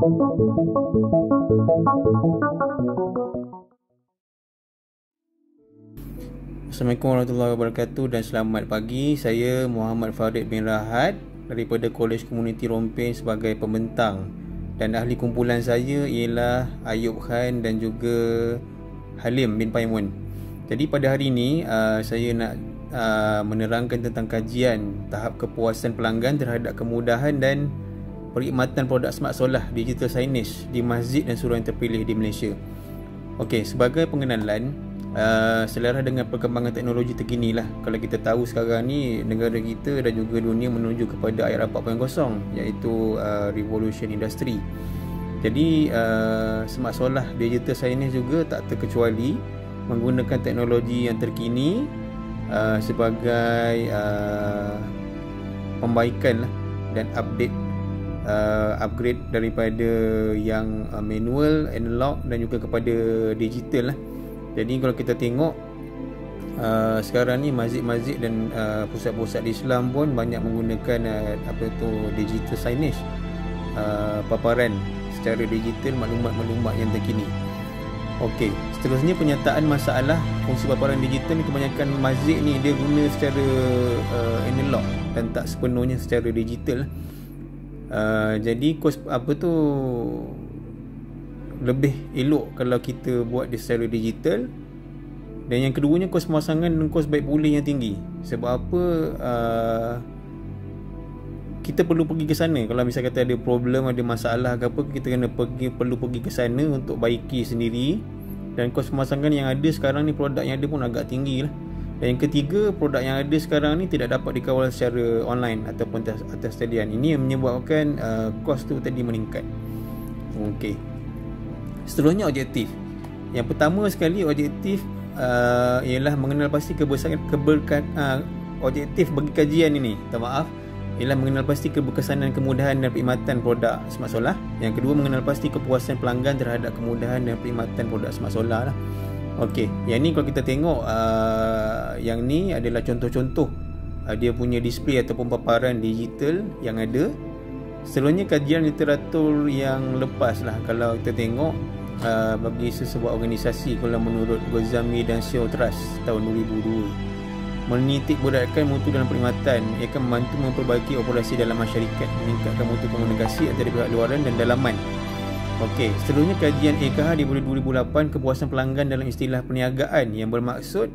Assalamualaikum warahmatullahi wabarakatuh dan selamat pagi. Saya Muhammad Farid bin Rahat daripada Kolej Komuniti Rompin sebagai pembentang, dan ahli kumpulan saya ialah Ayub Khan dan juga Halim bin Paimun. Jadi pada hari ini saya nak menerangkan tentang kajian tahap kepuasan pelanggan terhadap kemudahan dan perkhidmatan produk smart solar digital signage di masjid dan surau yang terpilih di Malaysia. Okey, sebagai pengenalan, selaras dengan perkembangan teknologi terkini lah. Kalau kita tahu sekarang ni negara kita dan juga dunia menuju kepada era 4.0, iaitu revolution industry. Jadi smart solar digital signage juga tak terkecuali menggunakan teknologi yang terkini sebagai pembaikan lah dan upgrade daripada yang manual, analog dan juga kepada digital lah. Jadi kalau kita tengok sekarang ni masjid-masjid dan pusat-pusat Islam pun banyak menggunakan digital signage, paparan secara digital maklumat-maklumat yang terkini. Okey, seterusnya penyataan masalah fungsi paparan digital ni, kebanyakan masjid ni dia guna secara analog dan tak sepenuhnya secara digital. Jadi kos lebih elok kalau kita buat dia secara digital. Dan yang keduanya, kos pemasangan dan kos baik pulih yang tinggi. Sebab apa? Kita perlu pergi ke sana. Kalau misalnya kata ada problem, ada masalah ke apa, kita perlu pergi ke sana untuk baiki sendiri. Dan kos pemasangan yang ada sekarang ni, produk yang ada pun agak tinggi lah. Dan yang ketiga, produk yang ada sekarang ni tidak dapat dikawal secara online ataupun atas talian. Ini yang menyebabkan kos tu tadi meningkat. Okey. Seterusnya, objektif. Yang pertama sekali, objektif ialah mengenal pasti objektif bagi kajian ini, ialah mengenal pasti keberkesanan, kemudahan dan perkhidmatan produk smart solar. Yang kedua, mengenal pasti kepuasan pelanggan terhadap kemudahan dan perkhidmatan produk smart solar lah. Okey, yang ni kalau kita tengok yang ni adalah contoh-contoh dia punya display ataupun paparan digital yang ada. Seterusnya, kajian literatur yang lepas lah. Kalau kita tengok bagi sesebuah organisasi, kalau menurut Gozami dan Seo Trust tahun 2002, menitik beratkan mutu dalam perkhidmatan ia akan membantu memperbaiki operasi dalam masyarakat, meningkatkan mutu komunikasi antara pihak luaran dan dalaman. Okey, seterusnya kajian EKH di 2008, kepuasan pelanggan dalam istilah perniagaan, yang bermaksud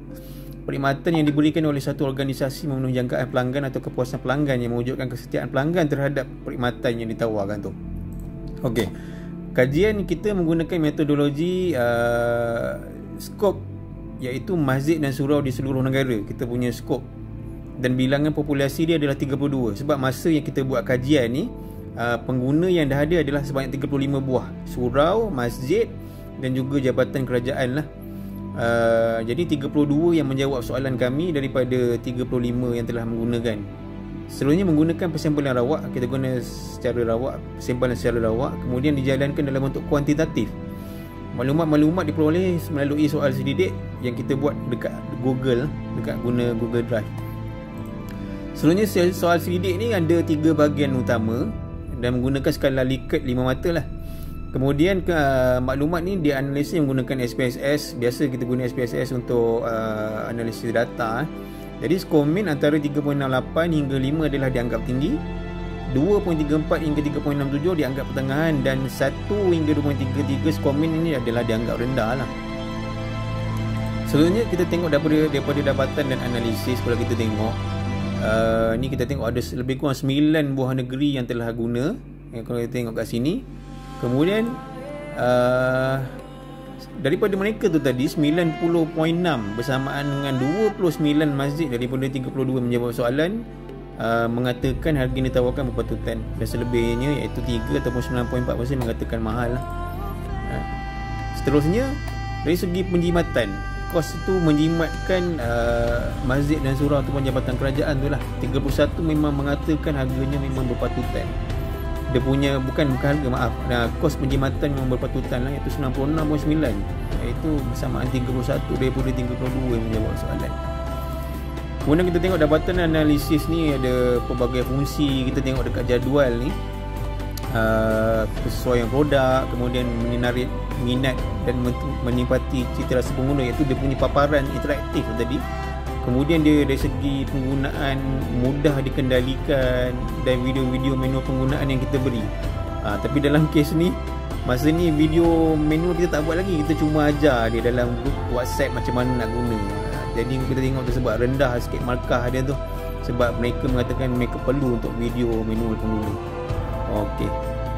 perkhidmatan yang diberikan oleh satu organisasi memenuhi jangkaan pelanggan atau kepuasan pelanggan yang mewujudkan kesetiaan pelanggan terhadap perkhidmatan yang ditawarkan tu. Okey, kajian kita menggunakan metodologi skop, iaitu masjid dan surau di seluruh negara. Kita punya skop dan bilangan populasi dia adalah 32. Sebab masa yang kita buat kajian ni, pengguna yang dah ada adalah sebanyak 35 buah surau, masjid dan juga jabatan kerajaan lah. Jadi 32 yang menjawab soalan kami daripada 35 yang telah menggunakan. Seterusnya, menggunakan persampalan rawak. Kita guna secara rawak, persampalan secara rawak, kemudian dijalankan dalam bentuk kuantitatif. Maklumat-maklumat diperoleh melalui soal selidik yang kita buat dekat Google, dekat guna Google Drive. Seterusnya, soal selidik ni ada 3 bahagian utama dan menggunakan skala Likert 5 mata lah. Kemudian maklumat ni dianalisis menggunakan SPSS. Biasa kita guna SPSS untuk analisis data. Jadi skor min antara 3.68 hingga 5 adalah dianggap tinggi, 2.34 hingga 3.67 dianggap pertengahan, dan 1 hingga 2.33 skor min ini adalah dianggap rendah lah. Selanjutnya kita tengok daripada dapatan dan analisis. Kalau kita tengok ni, kita tengok ada lebih kurang 9 buah negeri yang telah guna. Kalau kita tengok kat sini, kemudian daripada mereka tu tadi 90.6 bersamaan dengan 29 masjid daripada 32 menjawab soalan mengatakan harga yang ditawarkan berpatutan, dan selebihnya iaitu 3 ataupun 9.4% mengatakan mahal lah. Seterusnya, dari segi penjimatan, kos itu menjimatkan masjid dan surau ataupun jabatan kerajaan tu lah. 31 memang mengatakan harganya memang berpatutan. Dia punya bukan harga, maaf, kos penjimatan memang berpatutan lah, iaitu 96.9, iaitu bersamaan 31 daripada 32 yang menjawab soalan. Kemudian kita tengok dapatan analisis ni ada pelbagai fungsi. Kita tengok dekat jadual ni, kesesuaian produk, kemudian menarik minat dan menikmati cita rasa pengguna, iaitu dia punya paparan interaktif tadi. Kemudian dia dari segi penggunaan mudah dikendalikan dan video-video manual penggunaan yang kita beri. Tapi dalam kes ni, masa ni video manual kita tak buat lagi, kita cuma ajar dia dalam group WhatsApp macam mana nak guna. Jadi kita tengok tu sebab rendah sikit markah dia tu, sebab mereka mengatakan mereka perlu untuk video manual pengguna. Okey.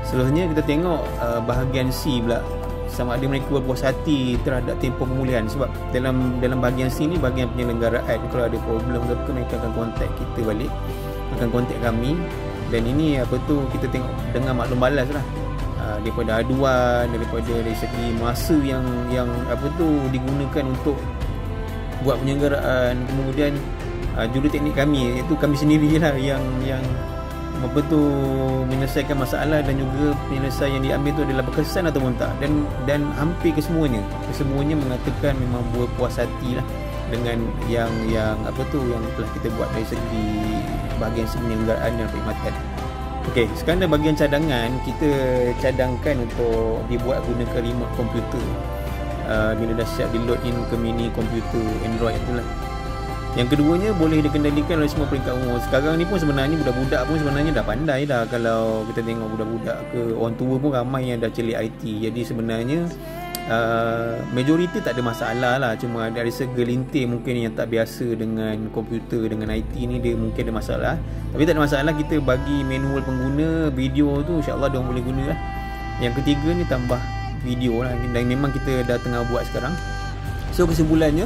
Seterusnya kita tengok bahagian C pula, sama ada mereka berpuas hati terhadap tempoh pemulihan. Sebab dalam bahagian C ni bahagian penyelenggaraan, kalau ada problem ke apa, mereka akan kontak kita balik, akan kontak kami. Dan ini kita tengok dengan maklum balas lah, daripada aduan, daripada dari segi masa yang digunakan untuk buat penyelenggaraan, kemudian juruteknik kami, iaitu kami sendirilah yang menyelesaikan masalah, dan juga penyelesaian yang diambil tu adalah berkesan ataupun tak, dan hampir kesemuanya mengatakan memang berpuas hati lah dengan yang telah kita buat dari segi bahagian penyelenggaraan dan perkhidmatan. Okey, sekarang dalam bahagian cadangan, kita cadangkan untuk dibuat gunakan remote komputer bila dah siap di load in ke mini komputer Android itulah. Yang keduanya boleh dikendalikan oleh semua peringkat umur. Sekarang ni pun sebenarnya budak-budak pun sebenarnya dah pandai dah. Kalau kita tengok budak-budak ke orang tua pun ramai yang dah celik IT. Jadi sebenarnya majoriti tak ada masalah lah. Cuma dari segelintir mungkin yang tak biasa dengan komputer, dengan IT ni, dia mungkin ada masalah. Tapi tak ada masalah, kita bagi manual pengguna video tu, insyaAllah diorang boleh guna lah. Yang ketiga ni tambah video lah, dan memang kita dah tengah buat sekarang. So kesimpulannya,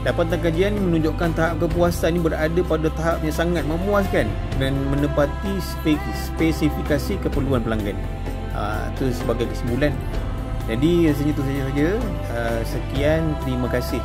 dapatan kajian menunjukkan tahap kepuasan ini berada pada tahap yang sangat memuaskan dan menepati spesifikasi keperluan pelanggan. Itu sebagai kesimpulan. Jadi rasanya itu saja. Sekian, terima kasih.